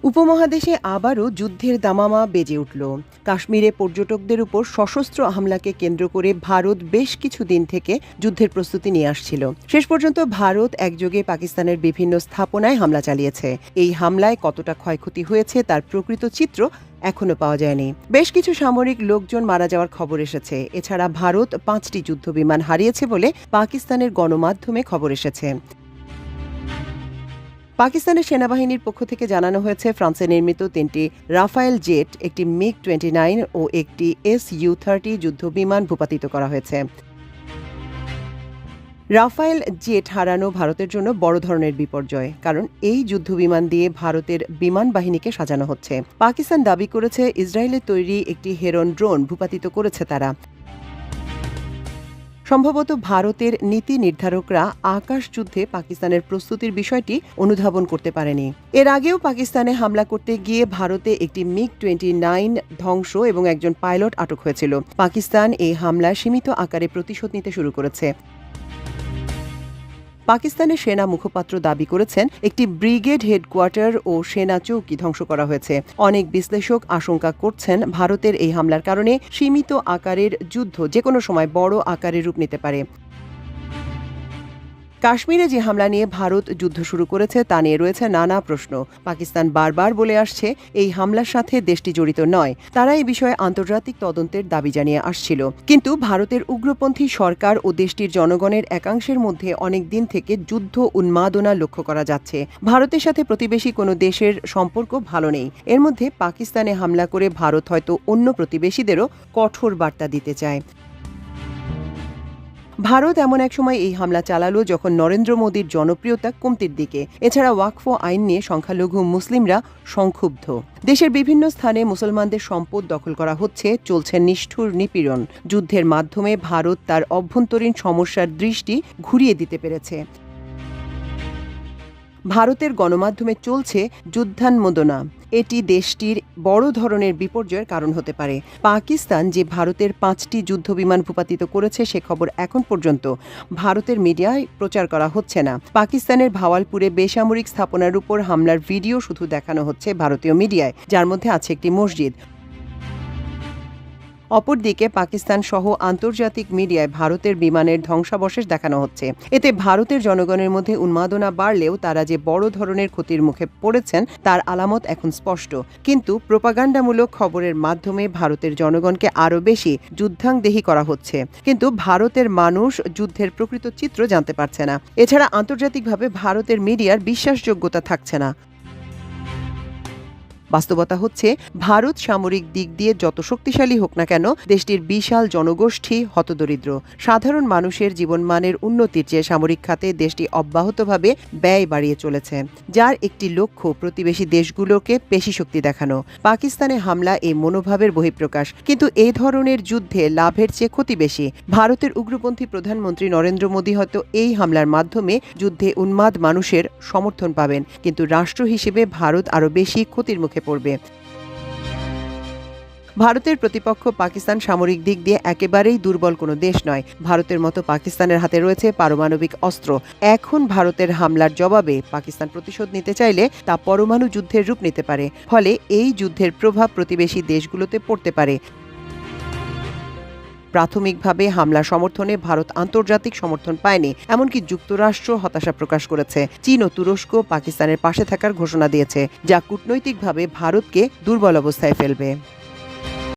উপমহাদেশে আবারও যুদ্ধের দামামা বেজে উঠল। কাশ্মীরে পর্যটকদের উপর সশস্ত্র হামলাকে কেন্দ্র করে ভারত বেশ কিছুদিন থেকে যুদ্ধের প্রস্তুতি নিয়ে আসছিল। শেষ পর্যন্ত ভারত একযোগে পাকিস্তানের বিভিন্ন স্থাপনায় হামলা চালিয়েছে। এই হামলায় কতটা ক্ষয়ক্ষতি হয়েছে তার প্রকৃত চিত্র এখনো পাওয়া যায়নি। বেশ কিছু সামরিক লোকজন মারা যাওয়ার খবর এসেছে। এছাড়া ভারত 5টি যুদ্ধবিমান হারিয়েছে বলে পাকিস্তানের গণমাধ্যমে খবর এসেছে। পাকিস্তানের সেনাবাহিনীর পক্ষ থেকে জানানো হয়েছে, ফ্রান্সে নির্মিত 3টি রাফায়েল জেট, একটি মিগ-29 ও একটি Su-30 যুদ্ধবিমান ভূপাতিত করা হয়েছে। রাফায়েল জেট হারানো ভারতের জন্য বড় ধরনের বিপর্যয়, কারণ এই যুদ্ধবিমান দিয়ে ভারতের বিমান বাহিনীকে সাজানো হচ্ছে। পাকিস্তান দাবি করেছে ইসরায়েলের তৈরি একটি হেরন ড্রোন ভূপাতিত করেছে তারা। সম্ভবত ভারতের নীতি নির্ধারকরা আকাশ যুদ্ধে পাকিস্তানের প্রস্তুতির বিষয়টি অনুধাবন করতে পারেনি। এর আগেও পাকিস্তানে হামলা করতে গিয়ে ভারতে একটি মিগ-29 ধ্বংস এবং একজন পাইলট আটক হয়েছিল। পাকিস্তান এই হামলা সীমিত আকারে প্রতিশোধ নিতে শুরু করেছে। পাকিস্তানের সেনা মুখপাত্র দাবি করেছেন, একটি ব্রিগেড হেডকোয়ার্টার ও সেনা চৌকি ধ্বংস করা হয়েছে। অনেক বিশ্লেষক আশঙ্কা করছেন, ভারতের এই হামলার কারণে সীমিত আকারের যুদ্ধ যেকোনো সময় বড় আকারে রূপ নিতে পারে। কাশ্মীরে যে হামলা নিয়ে ভারত যুদ্ধ শুরু করেছে তা নিয়ে রয়েছে নানা প্রশ্ন। পাকিস্তান বারবার বলে আসছে এই হামলার সাথে দেশটি জড়িত নয়। তারা এই বিষয়ে আন্তর্জাতিক তদন্তের দাবি জানিয়ে আসছিল। কিন্তু ভারতের উগ্রপন্থী সরকার ও দেশটির জনগণের একাংশের মধ্যে অনেক দিন থেকে যুদ্ধ উন্মাদনা লক্ষ্য করা যাচ্ছে। ভারতের সাথে প্রতিবেশী কোনো দেশের সম্পর্ক ভালো নেই। এর মধ্যে পাকিস্তানে হামলা করে ভারত হয়তো অন্য প্রতিবেশীদেরও কঠোর বার্তা দিতে চায়। ভারত এমন এক সময় এই হামলা চালালো যখন নরেন্দ্র মোদীর জনপ্রিয়তা কমতির দিকে। এছাড়া ওয়াকফ আইন নিয়ে সংখ্যালঘু মুসলিমরা সংক্ষুব্ধ। দেশের বিভিন্ন স্থানে মুসলমানদের সম্পদ দখল করা হচ্ছে, চলছে নিষ্ঠুর নিপীড়ন। যুদ্ধের মাধ্যমে ভারত তার অভ্যন্তরীণ সমস্যার দৃষ্টি ঘুরিয়ে দিতে পেরেছে। ভারতের গণমাধ্যমে চলছে যুদ্ধান্মোদনা। এটি দেশটির বড় ধরনের বিপর্যয়ের কারণ হতে পারে। পাকিস্তান যে ভারতের 5টি যুদ্ধবিমান ভূপাতিত করেছে সে খবর এখন পর্যন্ত ভারতের মিডিয়ায় প্রচার করা হচ্ছে না। পাকিস্তানের ভাওয়ালপুরে বেসামরিক স্থাপনার উপর হামলার ভিডিও শুধু দেখানো হচ্ছে ভারতীয় মিডিয়ায়, যার মধ্যে আছে একটি মসজিদ। অপরদিকে পাকিস্তান সহ আন্তর্জাতিক মিডিয়ায় ভারতের বিমানের ধ্বংসাবশেষ দেখানো হচ্ছে। এতে ভারতের জনগণের মধ্যে উন্মাদনা বাড়লেও তারা যে বড় ধরনের ক্ষতির মুখে পড়েছেন তার আলামত এখন স্পষ্ট। কিন্তু প্রোপাগান্ডামূলক খবরের মাধ্যমে ভারতের জনগণকে আরও বেশি যুদ্ধাংদেহী করা হচ্ছে। কিন্তু ভারতের মানুষ যুদ্ধের প্রকৃত চিত্র জানতে পারছে না। এছাড়া আন্তর্জাতিকভাবে ভারতের মিডিয়ার বিশ্বাসযোগ্যতা থাকছে না। বাস্তবতা হচ্ছে, ভারত সামরিক দিক দিয়ে যত শক্তিশালী হোক না কেন, দেশটির বিশাল জনগোষ্ঠী হতদরিদ্র। সাধারণ মানুষের জীবনমানের উন্নতির চেয়ে সামরিক খাতে দেশটি অব্যাহতভাবে ব্যয় বাড়িয়ে চলেছে, যার একটি লক্ষ্য প্রতিবেশী দেশগুলোকে পেশি শক্তি দেখানো। পাকিস্তানে হামলা এই মনোভাবের বহিঃপ্রকাশ। কিন্তু এই ধরনের যুদ্ধে লাভের চেয়ে ক্ষতি বেশি। ভারতের উগ্রপন্থী প্রধানমন্ত্রী নরেন্দ্র মোদী হয়তো এই হামলার মাধ্যমে যুদ্ধে উন্মাদ মানুষের সমর্থন পাবেন, কিন্তু রাষ্ট্র হিসেবে ভারত আরও বেশি ক্ষতির মুখে পড়বে। ভারতের প্রতিপক্ষ পাকিস্তান সামরিক দিক দিয়ে একেবারেই দুর্বল কোনো দেশ নয়। ভারতের মতো পাকিস্তানের হাতে রয়েছে পারমাণবিক অস্ত্র। এখন ভারতের হামলার জবাবে পাকিস্তান প্রতিশোধ নিতে চাইলে তা পরমাণু যুদ্ধের রূপ নিতে পারে। ফলে এই যুদ্ধের প্রভাব প্রতিবেশী দেশগুলোতে পড়তে পারে। প্রাথমিকভাবে হামলা সমর্থনে ভারত আন্তর্জাতিক সমর্থন পায়নি, এমনকি যুক্তরাষ্ট্র হতাশা প্রকাশ করেছে। চীন ও তুরস্ক পাকিস্তানের পাশে থাকার ঘোষণা দিয়েছে, যা কূটনৈতিকভাবে ভারতকে দুর্বল অবস্থায় ফেলবে।